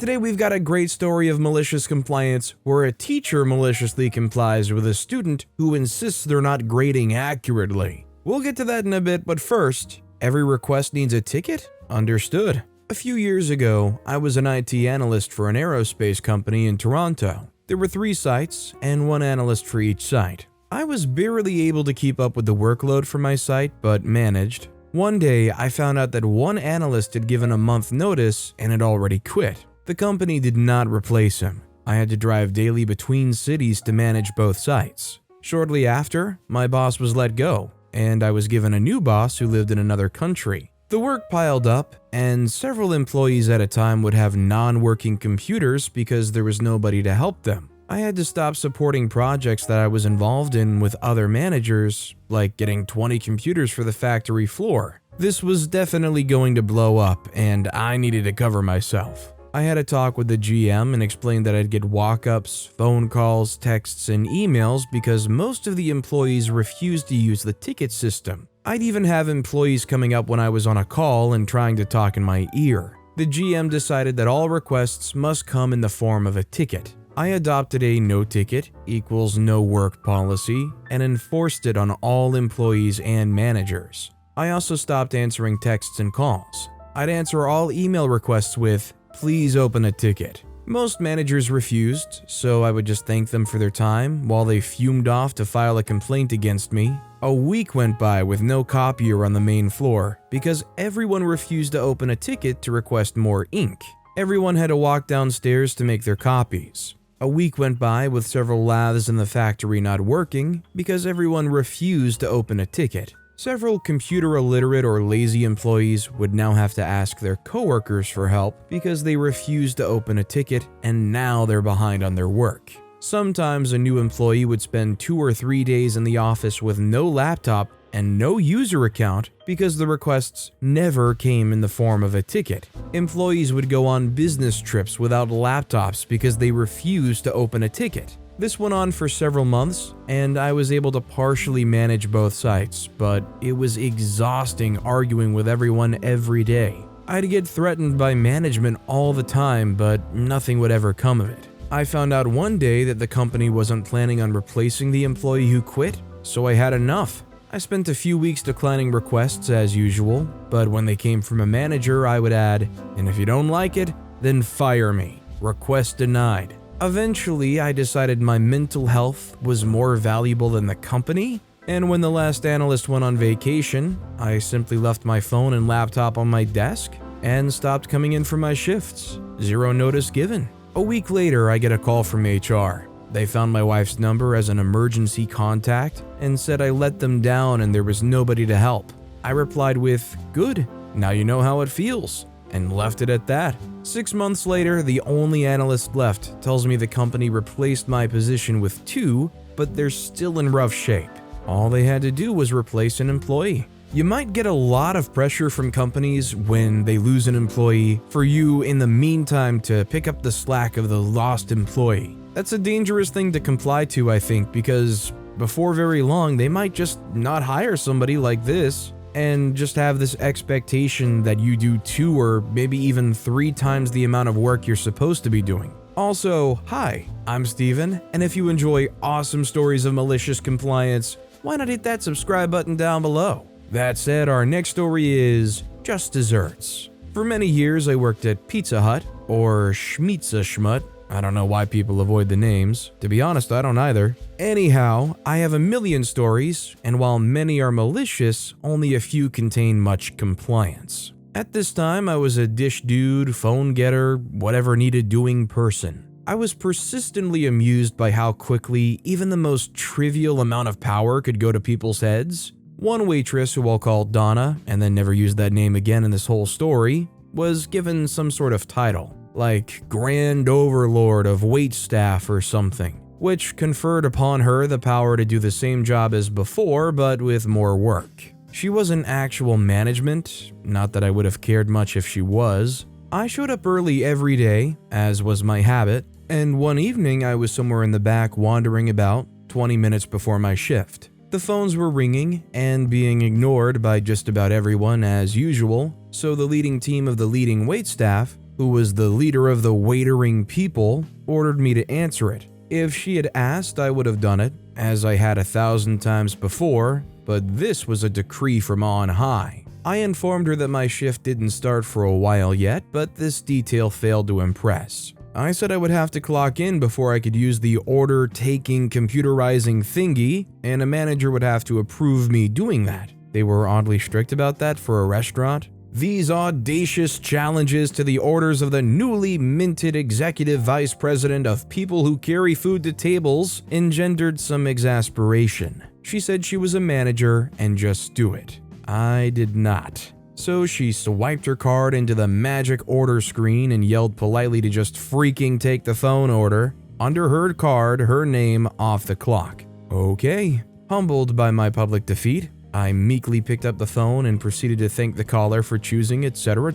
Today we've got a great story of malicious compliance where a teacher maliciously complies with a student who insists they're not grading accurately. We'll get to that in a bit, but first, every request needs a ticket? Understood. A few years ago, I was an IT analyst for an aerospace company in Toronto. There were 3 sites and 1 analyst for each site. I was barely able to keep up with the workload for my site, but managed. One day, I found out that 1 analyst had given a month notice and had already quit. The company did not replace him. I had to drive daily between cities to manage both sites. Shortly after, my boss was let go, and I was given a new boss who lived in another country. The work piled up, and several employees at a time would have non-working computers because there was nobody to help them. I had to stop supporting projects that I was involved in with other managers, like getting 20 computers for the factory floor. This was definitely going to blow up, and I needed to cover myself. I had a talk with the GM and explained that I'd get walk-ups, phone calls, texts, and emails because most of the employees refused to use the ticket system. I'd even have employees coming up when I was on a call and trying to talk in my ear. The GM decided that all requests must come in the form of a ticket. I adopted a no ticket equals no work policy and enforced it on all employees and managers. I also stopped answering texts and calls. I'd answer all email requests with, "Please open a ticket." Most managers refused, so I would just thank them for their time while they fumed off to file a complaint against me. A week went by with no copier on the main floor because everyone refused to open a ticket to request more ink. Everyone had to walk downstairs to make their copies. A week went by with several lathes in the factory not working because everyone refused to open a ticket. Several computer illiterate or lazy employees would now have to ask their coworkers for help because they refused to open a ticket and now they're behind on their work. Sometimes a new employee would spend 2 or 3 days in the office with no laptop and no user account because the requests never came in the form of a ticket. Employees would go on business trips without laptops because they refused to open a ticket. This went on for several months, and I was able to partially manage both sites, but it was exhausting arguing with everyone every day. I'd get threatened by management all the time, but nothing would ever come of it. I found out one day that the company wasn't planning on replacing the employee who quit, so I had enough. I spent a few weeks declining requests as usual, but when they came from a manager, I would add, "And if you don't like it, then fire me. Request denied." Eventually, I decided my mental health was more valuable than the company, and when the last analyst went on vacation, I simply left my phone and laptop on my desk and stopped coming in for my shifts. 0 notice given. A week later, I get a call from HR. They found my wife's number as an emergency contact and said I let them down and there was nobody to help. I replied with, "Good, now you know how it feels," and left it at that. 6 months later, the only analyst left tells me the company replaced my position with 2, but they're still in rough shape. All they had to do was replace an employee. You might get a lot of pressure from companies when they lose an employee for you in the meantime to pick up the slack of the lost employee. That's a dangerous thing to comply to, I think, because before very long, they might just not hire somebody like this and just have this expectation that you do 2 or maybe even 3 times the amount of work you're supposed to be doing. Also, hi, I'm Steven, and if you enjoy awesome stories of malicious compliance, why not hit that subscribe button down below? That said, our next story is Just Desserts. For many years, I worked at Pizza Hut, or Schmitza Schmut. I don't know why people avoid the names. To be honest, I don't either. Anyhow, I have a million stories, and while many are malicious, only a few contain much compliance. At this time, I was a dish dude, phone getter, whatever needed doing person. I was persistently amused by how quickly even the most trivial amount of power could go to people's heads. One waitress, who I'll call Donna, and then never use that name again in this whole story, was given some sort of title, like Grand Overlord of Waitstaff or something, which conferred upon her the power to do the same job as before, but with more work. She wasn't actual management, not that I would have cared much if she was. I showed up early every day, as was my habit, and one evening I was somewhere in the back wandering about 20 minutes before my shift. The phones were ringing and being ignored by just about everyone as usual, so the leading team of the leading waitstaff who was the leader of the waitering people, ordered me to answer it. If she had asked, I would have done it, as I had 1,000 times before, but this was a decree from on high. I informed her that my shift didn't start for a while yet, but this detail failed to impress. I said I would have to clock in before I could use the order-taking computerizing thingy, and a manager would have to approve me doing that. They were oddly strict about that for a restaurant. These audacious challenges to the orders of the newly minted executive vice president of people who carry food to tables engendered some exasperation. She said she was a manager and just do it. I did not. So she swiped her card into the magic order screen and yelled politely to just freaking take the phone order. Under her card, her name off the clock. Okay. Humbled by my public defeat, I meekly picked up the phone and proceeded to thank the caller for choosing etc.,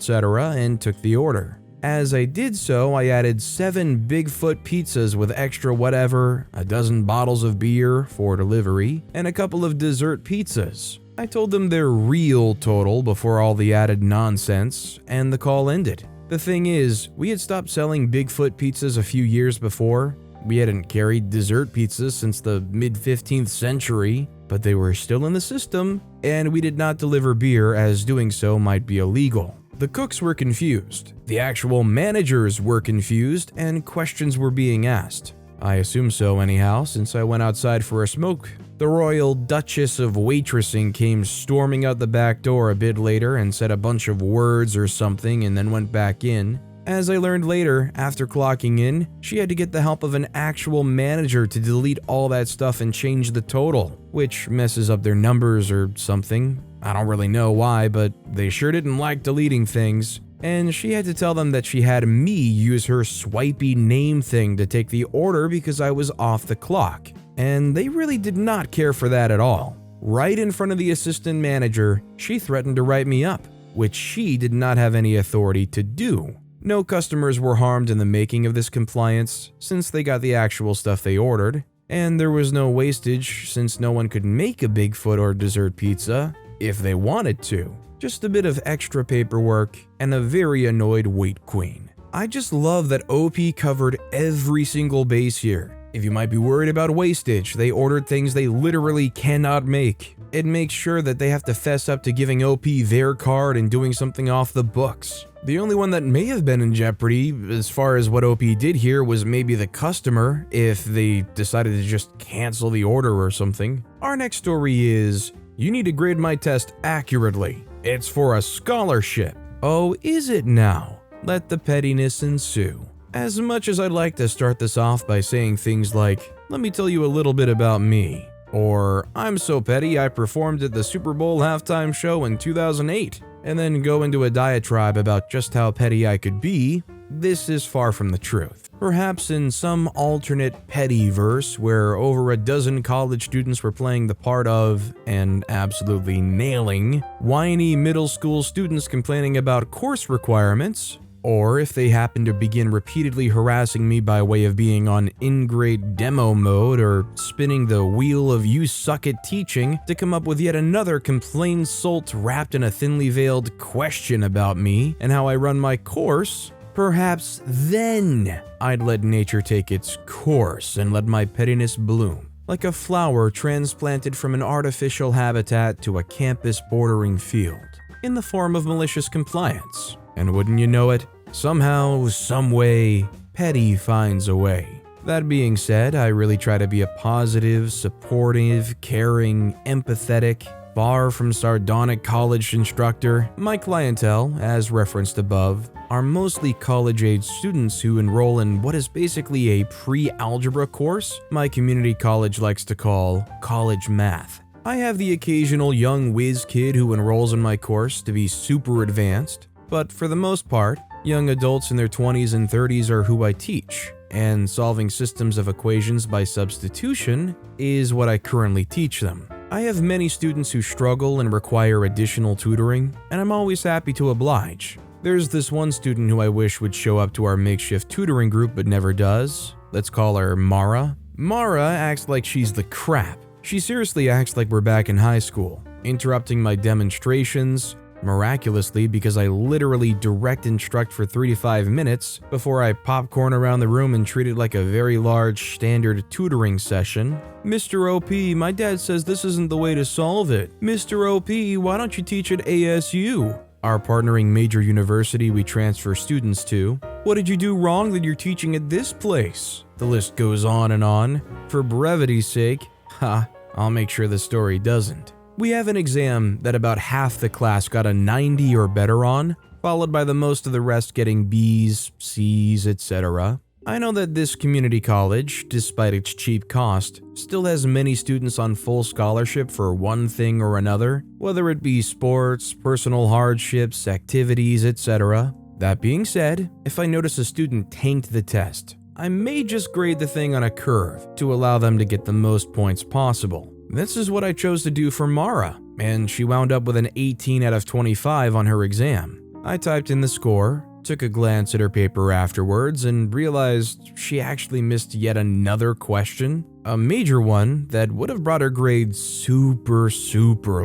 and took the order. As I did so, I added 7 Bigfoot pizzas with extra whatever, a dozen bottles of beer for delivery, and a couple of dessert pizzas. I told them their real total before all the added nonsense, and the call ended. The thing is, we had stopped selling Bigfoot pizzas a few years before. We hadn't carried dessert pizzas since the mid-15th century, but they were still in the system, and we did not deliver beer as doing so might be illegal. The cooks were confused, the actual managers were confused, and questions were being asked. I assume so anyhow, since I went outside for a smoke. The Royal Duchess of Waitressing came storming out the back door a bit later and said a bunch of words or something and then went back in. As I learned later, after clocking in, she had to get the help of an actual manager to delete all that stuff and change the total, which messes up their numbers or something. I don't really know why, but they sure didn't like deleting things. And she had to tell them that she had me use her swipey name thing to take the order because I was off the clock. And they really did not care for that at all. Right in front of the assistant manager, she threatened to write me up, which she did not have any authority to do. No customers were harmed in the making of this compliance, since they got the actual stuff they ordered, and there was no wastage since no one could make a Bigfoot or dessert pizza if they wanted to. Just a bit of extra paperwork and a very annoyed wait queen. I just love that OP covered every single base here. If you might be worried about wastage, they ordered things they literally cannot make. It makes sure that they have to fess up to giving OP their card and doing something off the books. The only one that may have been in jeopardy, as far as what OP did here, was maybe the customer, if they decided to just cancel the order or something. Our next story is, you need to grade my test accurately. It's for a scholarship. Oh, is it now? Let the pettiness ensue. As much as I'd like to start this off by saying things like, let me tell you a little bit about me, or I'm so petty I performed at the Super Bowl halftime show in 2008, and then go into a diatribe about just how petty I could be, this is far from the truth. Perhaps in some alternate petty verse where over a dozen college students were playing the part of, and absolutely nailing, whiny middle school students complaining about course requirements, or if they happen to begin repeatedly harassing me by way of being on in-grade demo mode or spinning the wheel of you suck at teaching to come up with yet another complaint-salt wrapped in a thinly veiled question about me and how I run my course, perhaps then I'd let nature take its course and let my pettiness bloom, like a flower transplanted from an artificial habitat to a campus-bordering field, in the form of malicious compliance. And wouldn't you know it, somehow, someway, petty finds a way. That being said, I really try to be a positive, supportive, caring, empathetic, far from sardonic college instructor. My clientele, as referenced above, are mostly college-age students who enroll in what is basically a pre-algebra course my community college likes to call college math. I have the occasional young whiz kid who enrolls in my course to be super advanced, but for the most part, young adults in their 20s and 30s are who I teach, and solving systems of equations by substitution is what I currently teach them. I have many students who struggle and require additional tutoring, and I'm always happy to oblige. There's this one student who I wish would show up to our makeshift tutoring group but never does. Let's call her Mara. Mara acts like she's the crap. She seriously acts like we're back in high school, interrupting my demonstrations, Miraculously, because I literally direct instruct for 3 to 5 minutes before I popcorn around the room and treat it like a very large standard tutoring session. Mr. OP, my dad says this isn't the way to solve it. Mr. OP, why don't you teach at ASU? Our partnering major university we transfer students to. What did you do wrong that you're teaching at this place? The list goes on and on. For brevity's sake, I'll make sure the story doesn't. We have an exam that about half the class got a 90 or better on, followed by the most of the rest getting B's, C's, etc. I know that this community college, despite its cheap cost, still has many students on full scholarship for one thing or another, whether it be sports, personal hardships, activities, etc. That being said, if I notice a student tanked the test, I may just grade the thing on a curve to allow them to get the most points possible. This is what I chose to do for Mara, and she wound up with an 18 out of 25 on her exam. I typed in the score, took a glance at her paper afterwards, and realized she actually missed yet another question, a major one that would have brought her grade super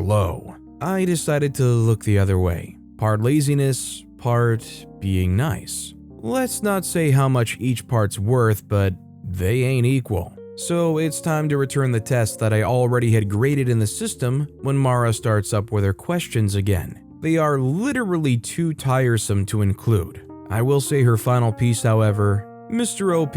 low. I decided to look the other way, part laziness, part being nice. Let's not say how much each part's worth, but they ain't equal. So it's time to return the test that I already had graded in the system when Mara starts up with her questions again. They are literally too tiresome to include. I will say her final piece, however. Mr. OP,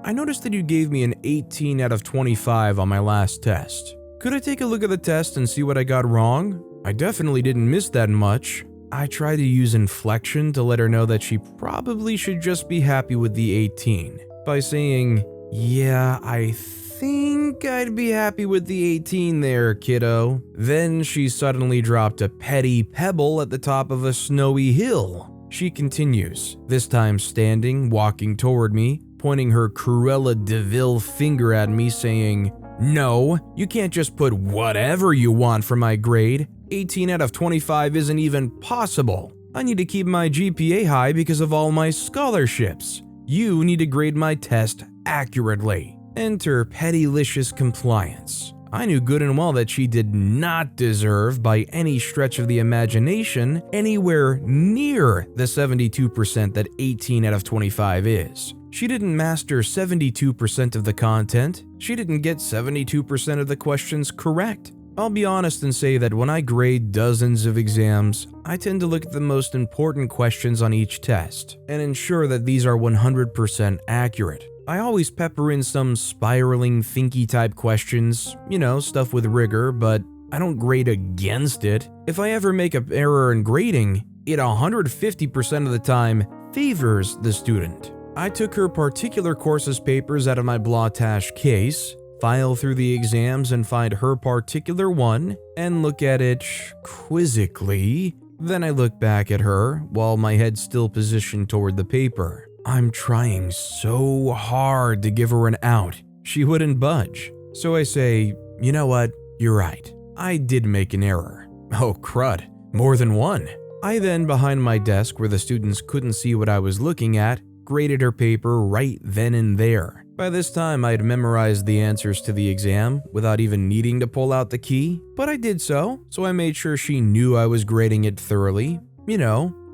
I noticed that you gave me an 18 out of 25 on my last test. Could I take a look at the test and see what I got wrong? I definitely didn't miss that much. I tried to use inflection to let her know that she probably should just be happy with the 18 by saying, yeah, I think I'd be happy with the 18 there, kiddo. Then she suddenly dropped a petty pebble at the top of a snowy hill. She continues, this time standing, walking toward me, pointing her Cruella de Vil finger at me saying, no, you can't just put whatever you want for my grade. 18 out of 25 isn't even possible. I need to keep my GPA high because of all my scholarships. You need to grade my test accurately. Enter MaliciousCompliance. I knew good and well that she did not deserve, by any stretch of the imagination, anywhere near the 72% that 18 out of 25 is. She didn't master 72% of the content. She didn't get 72% of the questions correct. I'll be honest and say that when I grade dozens of exams, I tend to look at the most important questions on each test and ensure that these are 100% accurate. I always pepper in some spiraling, thinky type questions, stuff with rigor, but I don't grade against it. If I ever make an error in grading, it 150% of the time favors the student. I took her particular course's papers out of my Blautasche case, file through the exams and find her particular one, and look at it quizzically. Then I look back at her while my head's still positioned toward the paper. I'm trying so hard to give her an out. She wouldn't budge. So I say, you know what? You're right. I did make an error. Oh crud, more than one. I then, behind my desk where the students couldn't see what I was looking at, graded her paper right then and there. By this time, I had memorized the answers to the exam without even needing to pull out the key, but I did so I made sure she knew I was grading it thoroughly,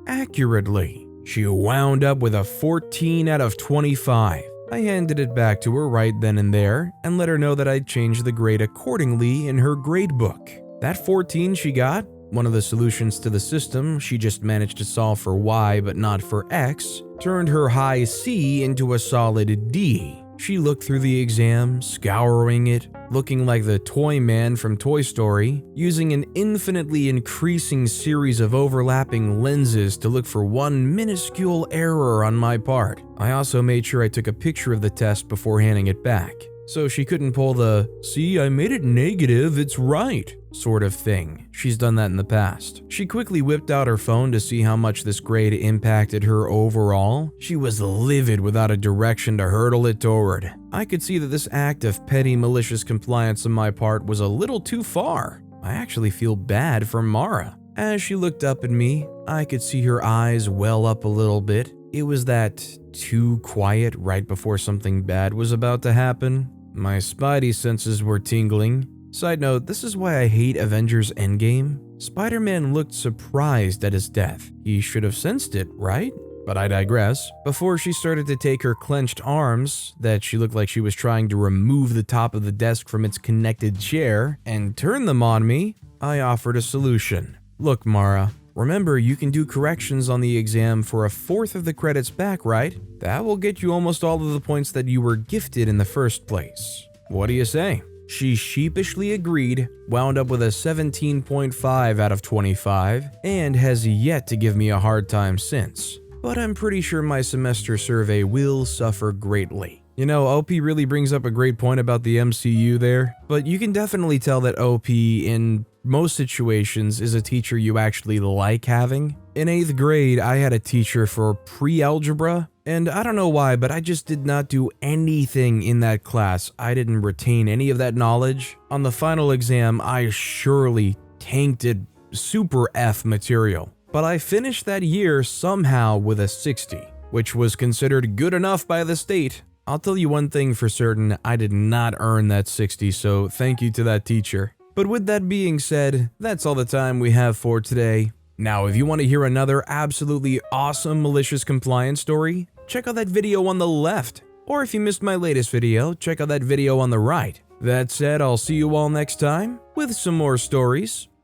accurately. She wound up with a 14 out of 25. I handed it back to her right then and there and let her know that I'd changed the grade accordingly in her gradebook. That 14 she got, one of the solutions to the system she just managed to solve for Y but not for X, turned her high C into a solid D. She looked through the exam, scouring it, looking like the toy man from Toy Story, using an infinitely increasing series of overlapping lenses to look for one minuscule error on my part. I also made sure I took a picture of the test before handing it back, so she couldn't pull the, see, I made it negative, it's right, sort of thing. She's done that in the past. She quickly whipped out her phone to see how much this grade impacted her overall. She was livid without a direction to hurtle it toward. I could see that this act of petty malicious compliance on my part was a little too far. I actually feel bad for Mara. As she looked up at me, I could see her eyes well up a little bit. It was that too quiet right before something bad was about to happen. My spidey senses were tingling. Side note, this is why I hate Avengers Endgame. Spider-Man looked surprised at his death. He should have sensed it, right? But I digress. Before she started to take her clenched arms, that she looked like she was trying to remove the top of the desk from its connected chair, and turn them on me, I offered a solution. Look, Mara, remember you can do corrections on the exam for 1/4 of the credits back, right? That will get you almost all of the points that you were gifted in the first place. What do you say? She sheepishly agreed, wound up with a 17.5 out of 25, and has yet to give me a hard time since. But I'm pretty sure my semester survey will suffer greatly. You know, OP really brings up a great point about the MCU there, but you can definitely tell that OP in most situations is a teacher you actually like having. In 8th grade, I had a teacher for pre-algebra, and I don't know why, but I just did not do anything in that class. I didn't retain any of that knowledge. On the final exam, I surely tanked it super F material. But I finished that year somehow with a 60, which was considered good enough by the state. I'll tell you one thing for certain, I did not earn that 60, so thank you to that teacher. But with that being said, that's all the time we have for today. Now, if you want to hear another absolutely awesome malicious compliance story, check out that video on the left. Or if you missed my latest video, check out that video on the right. That said, I'll see you all next time with some more stories.